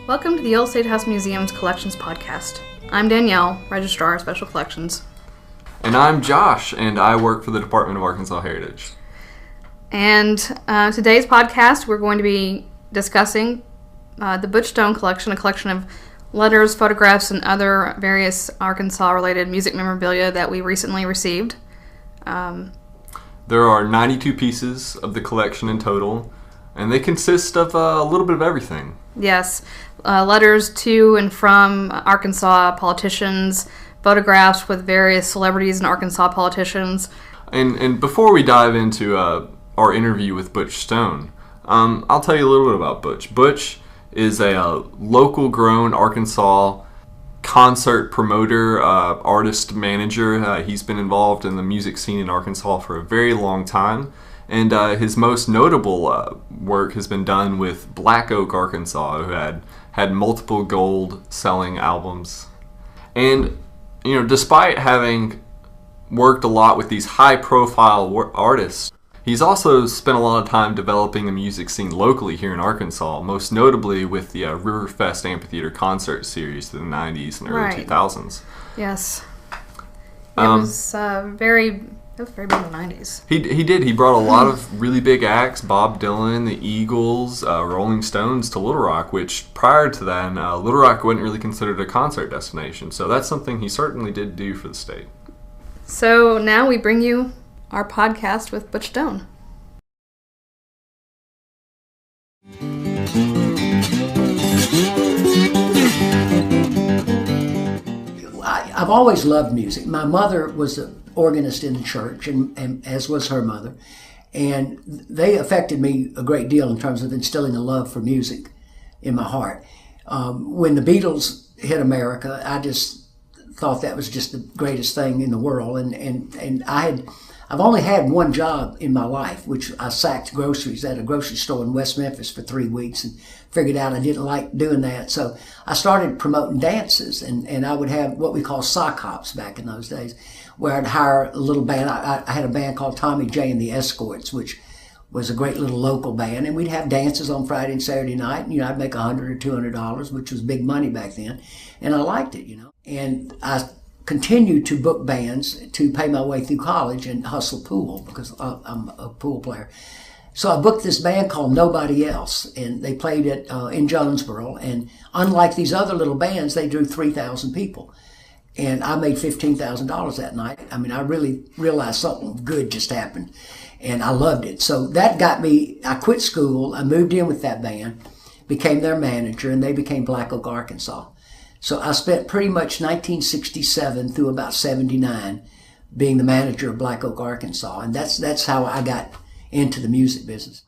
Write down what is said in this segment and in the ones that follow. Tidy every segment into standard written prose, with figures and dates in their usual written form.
Welcome to the Old State House Museum's Collections Podcast. I'm Danielle, Registrar of Special Collections. And I'm Josh, and I work for the Department of Arkansas Heritage. And today's podcast, we're going to be discussing the Butch Stone collection, a collection of letters, photographs, and other various Arkansas-related music memorabilia that we recently received. There are 92 pieces of the collection in total, and they consist of a little bit of everything. Yes, letters to and from Arkansas politicians, photographs with various celebrities and Arkansas politicians. And before we dive into our interview with Butch Stone, I'll tell you a little bit about Butch. Butch is a local-grown Arkansas concert promoter, artist manager. He's been involved in the music scene in Arkansas for a very long time. And his most notable work has been done with Black Oak, Arkansas, who had multiple gold-selling albums. And, you know, despite having worked a lot with these high-profile artists, he's also spent a lot of time developing the music scene locally here in Arkansas, most notably with the Riverfest Amphitheater concert series in the 90s and early 2000s. Yes. It was very big in the 90s. He did. He brought a lot of really big acts, Bob Dylan, the Eagles, Rolling Stones to Little Rock, which prior to then, Little Rock wasn't really considered a concert destination. So that's something he certainly did do for the state. So now we bring you our podcast with Butch Stone. I've always loved music. My mother was an organist in the church, and as was her mother, and they affected me a great deal in terms of instilling a love for music in my heart. When the Beatles hit America, I just thought that was just the greatest thing in the world, and I've only had one job in my life, which I sacked groceries at a grocery store in West Memphis for 3 weeks and figured out I didn't like doing that. So I started promoting dances, and I would have what we call sock hops back in those days, where I'd hire a little band. I had a band called Tommy J and the Escorts, which was a great little local band, and we'd have dances on Friday and Saturday night. And, I'd make $100 or $200, which was big money back then, and I liked it, And I continued to book bands to pay my way through college and hustle pool because I'm a pool player. So I booked this band called Nobody Else, and they played it in Jonesboro. And unlike these other little bands, they drew 3,000 people. And I made $15,000 that night. I mean, I really realized something good just happened, and I loved it. So that got me, I quit school, I moved in with that band, became their manager, and they became Black Oak, Arkansas. So I spent pretty much 1967 through about 79 being the manager of Black Oak, Arkansas. And that's how I got into the music business.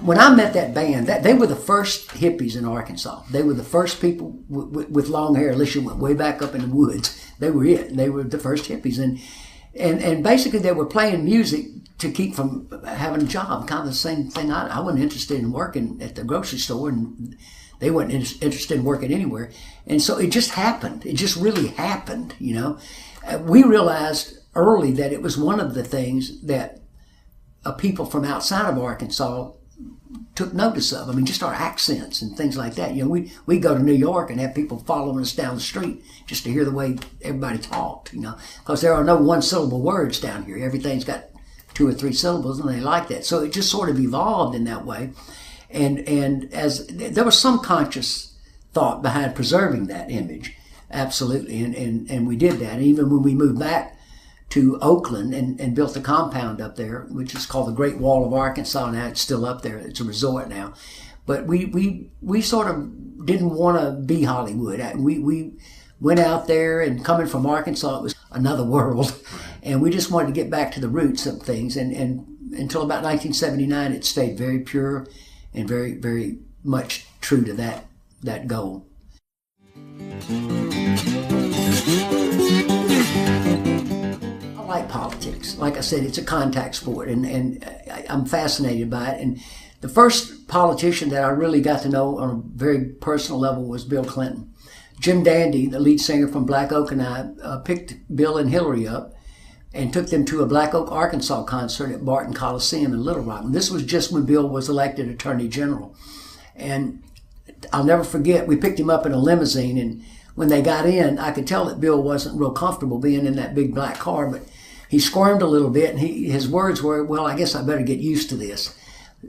When I met that band, they were the first hippies in Arkansas. They were the first people with long hair, unless you went way back up in the woods. They were it. They were the first hippies. And basically they were playing music to keep from having a job, kind of the same thing. I wasn't interested in working at the grocery store, and they weren't interested in working anywhere. And so it just happened. It just really happened, We realized early that it was one of the things that people from outside of Arkansas took notice of. I mean, just our accents and things like that. We go to New York and have people following us down the street just to hear the way everybody talked, because there are no one-syllable words down here. Everything's got 2 or 3 syllables, and they like that. So it just sort of evolved in that way. And as there was some conscious thought behind preserving that image, absolutely. And we did that. And even when we moved back to Oakland and built a compound up there, which is called the Great Wall of Arkansas. Now it's still up there. It's a resort now. But we sort of didn't want to be Hollywood. We went out there, and coming from Arkansas, it was another world. And we just wanted to get back to the roots of things. And until about 1979, it stayed very pure and very, very much true to that goal. I like politics. Like I said, it's a contact sport, and I'm fascinated by it. And the first politician that I really got to know on a very personal level was Bill Clinton. Jim Dandy, the lead singer from Black Oak, and I picked Bill and Hillary up and took them to a Black Oak, Arkansas concert at Barton Coliseum in Little Rock. And this was just when Bill was elected Attorney General. And I'll never forget, we picked him up in a limousine, and when they got in, I could tell that Bill wasn't real comfortable being in that big black car, but he squirmed a little bit, and his words were, well, I guess I better get used to this.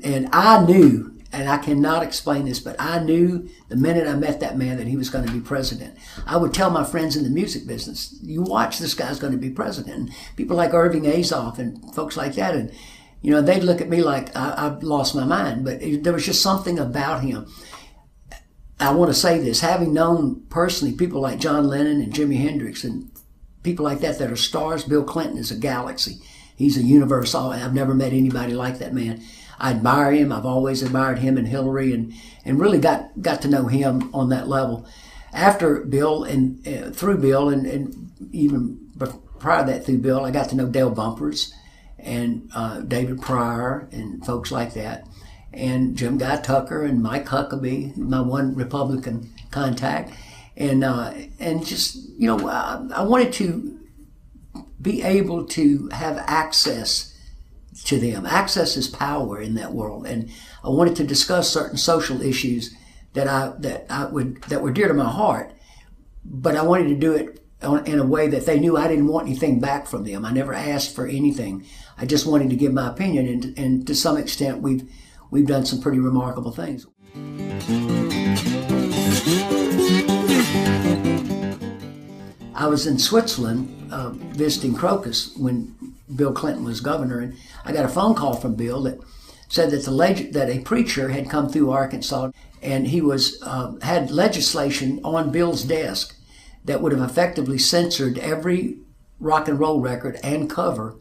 And I knew, and I cannot explain this, but I knew the minute I met that man that he was going to be president. I would tell my friends in the music business, you watch, this guy's going to be president. And people like Irving Azoff and folks like that, and they'd look at me like I've lost my mind, but there was just something about him. I want to say this, having known personally people like John Lennon and Jimi Hendrix and people like that are stars. Bill Clinton is a galaxy. He's a universe. I've never met anybody like that man. I admire him. I've always admired him and Hillary, and really got to know him on that level. After Bill and through Bill, and even prior to that through Bill, I got to know Dale Bumpers and David Pryor and folks like that, and Jim Guy Tucker and Mike Huckabee, my one Republican contact, and just I wanted to be able to have access to them. Access is power in that world, and I wanted to discuss certain social issues that were dear to my heart, but I wanted to do it in a way that they knew I didn't want anything back from them. I never asked for anything. I just wanted to give my opinion, and to some extent we've done some pretty remarkable things. I was in Switzerland visiting Crocus when Bill Clinton was governor, and I got a phone call from Bill that said that a preacher had come through Arkansas, and he had legislation on Bill's desk that would have effectively censored every rock and roll record and cover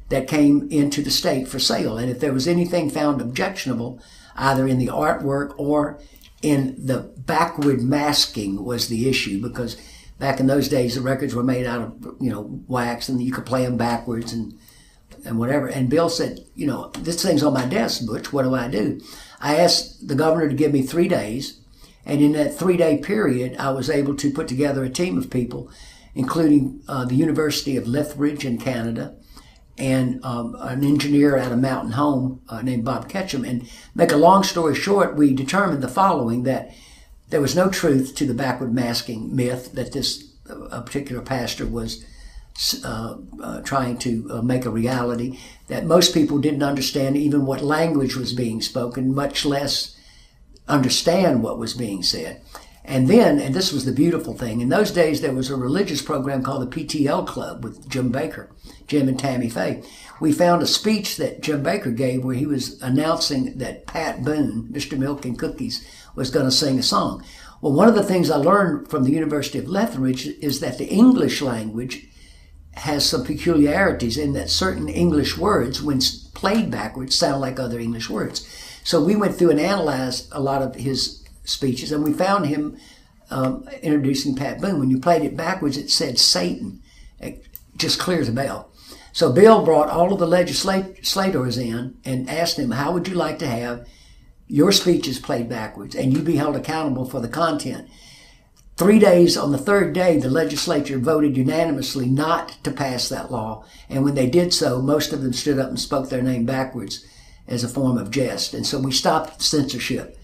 that came into the state for sale. And if there was anything found objectionable, either in the artwork or in the backward masking was the issue, because back in those days the records were made out of wax, and you could play them backwards and whatever. And Bill said, this thing's on my desk, Butch, what do I do? I asked the governor to give me 3 days, and in that 3-day period I was able to put together a team of people, including the University of Lethbridge in Canada, and an engineer out of Mountain Home named Bob Ketchum. And make a long story short, we determined the following, that there was no truth to the backward masking myth that this particular pastor was trying to make a reality, that most people didn't understand even what language was being spoken, much less understand what was being said. And this was the beautiful thing, in those days there was a religious program called the PTL Club with Jim and Tammy Faye. We found a speech that Jim Baker gave where he was announcing that Pat Boone, Mr. Milk and Cookies, was going to sing a song. Well, one of the things I learned from the University of Lethbridge is that the English language has some peculiarities in that certain English words, when played backwards, sound like other English words. So we went through and analyzed a lot of his speeches, and we found him introducing Pat Boone. When you played it backwards, it said Satan. It just clears a bell. So Bill brought all of the legislators in and asked them, how would you like to have your speeches played backwards and you be held accountable for the content? 3 days, on the 3rd day, the legislature voted unanimously not to pass that law. And when they did so, most of them stood up and spoke their name backwards as a form of jest. And so we stopped censorship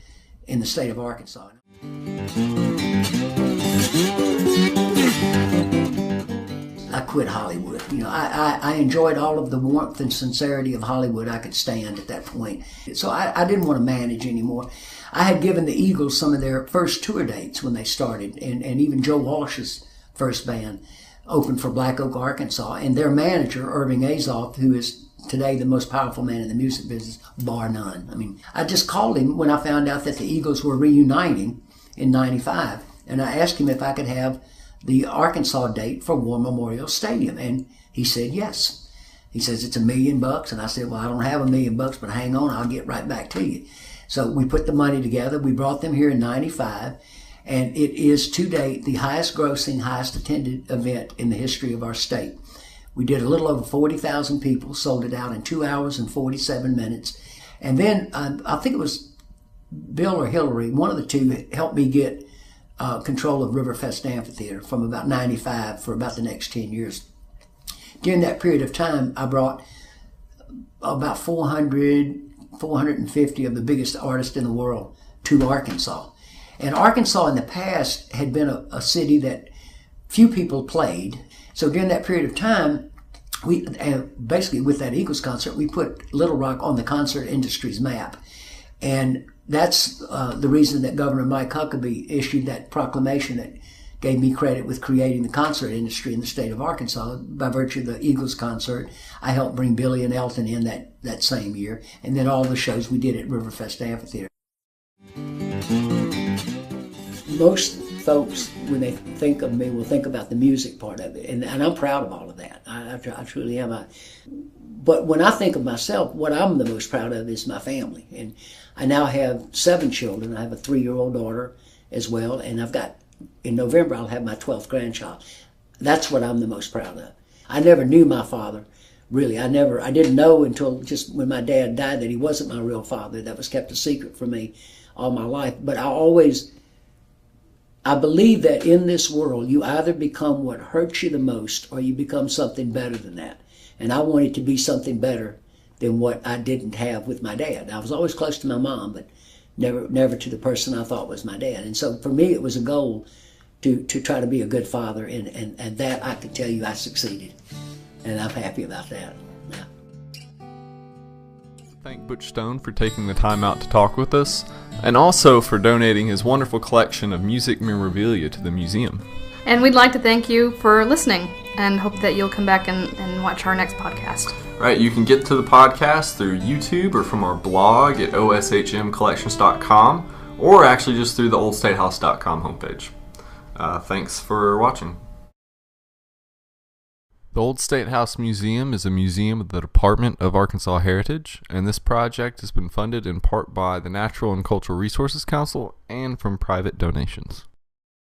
in the state of Arkansas. I quit Hollywood. I enjoyed all of the warmth and sincerity of Hollywood I could stand at that point. So I didn't want to manage anymore. I had given the Eagles some of their first tour dates when they started, and even Joe Walsh's first band opened for Black Oak, Arkansas. And their manager, Irving Azoff, who is today the most powerful man in the music business, bar none. I mean, I just called him when I found out that the Eagles were reuniting in '95, and I asked him if I could have the Arkansas date for War Memorial Stadium, and he said yes. He says, it's $1 million, and I said, well, I don't have $1 million, but hang on, I'll get right back to you. So we put the money together. We brought them here in '95, and it is to date the highest grossing, highest attended event in the history of our state. We did a little over 40,000 people, sold it out in 2 hours and 47 minutes. And then I think it was Bill or Hillary, one of the two, helped me get control of Riverfest Amphitheater from about '95 for about the next 10 years. during that period of time, I brought about 450 of the biggest artists in the world to Arkansas. And Arkansas in the past had been a city that few people played. So during that period of time, we basically with that Eagles concert, we put Little Rock on the concert industry's map. And that's the reason that Governor Mike Huckabee issued that proclamation that gave me credit with creating the concert industry in the state of Arkansas. By virtue of the Eagles concert, I helped bring Billy and Elton in that same year, and then all the shows we did at Riverfest Amphitheater. Most folks, when they think of me, will think about the music part of it, and I'm proud of all of that. I truly am. But when I think of myself, what I'm the most proud of is my family. And I now have 7 children. I have a 3-year-old daughter as well, and in November, I'll have my 12th grandchild. That's what I'm the most proud of. I never knew my father, really. I didn't know until just when my dad died that he wasn't my real father. That was kept a secret from me all my life. But I believe that in this world, you either become what hurts you the most or you become something better than that. And I wanted to be something better than what I didn't have with my dad. I was always close to my mom, but never to the person I thought was my dad. And so for me, it was a goal to try to be a good father, and that I can tell you I succeeded. And I'm happy about that. Yeah. Thank Butch Stone for taking the time out to talk with us, and also for donating his wonderful collection of music memorabilia to the museum. And we'd like to thank you for listening and hope that you'll come back and watch our next podcast. Right, you can get to the podcast through YouTube or from our blog at oshmcollections.com, or actually just through the oldstatehouse.com homepage. Thanks for watching. The Old State House Museum is a museum of the Department of Arkansas Heritage, and this project has been funded in part by the Natural and Cultural Resources Council and from private donations.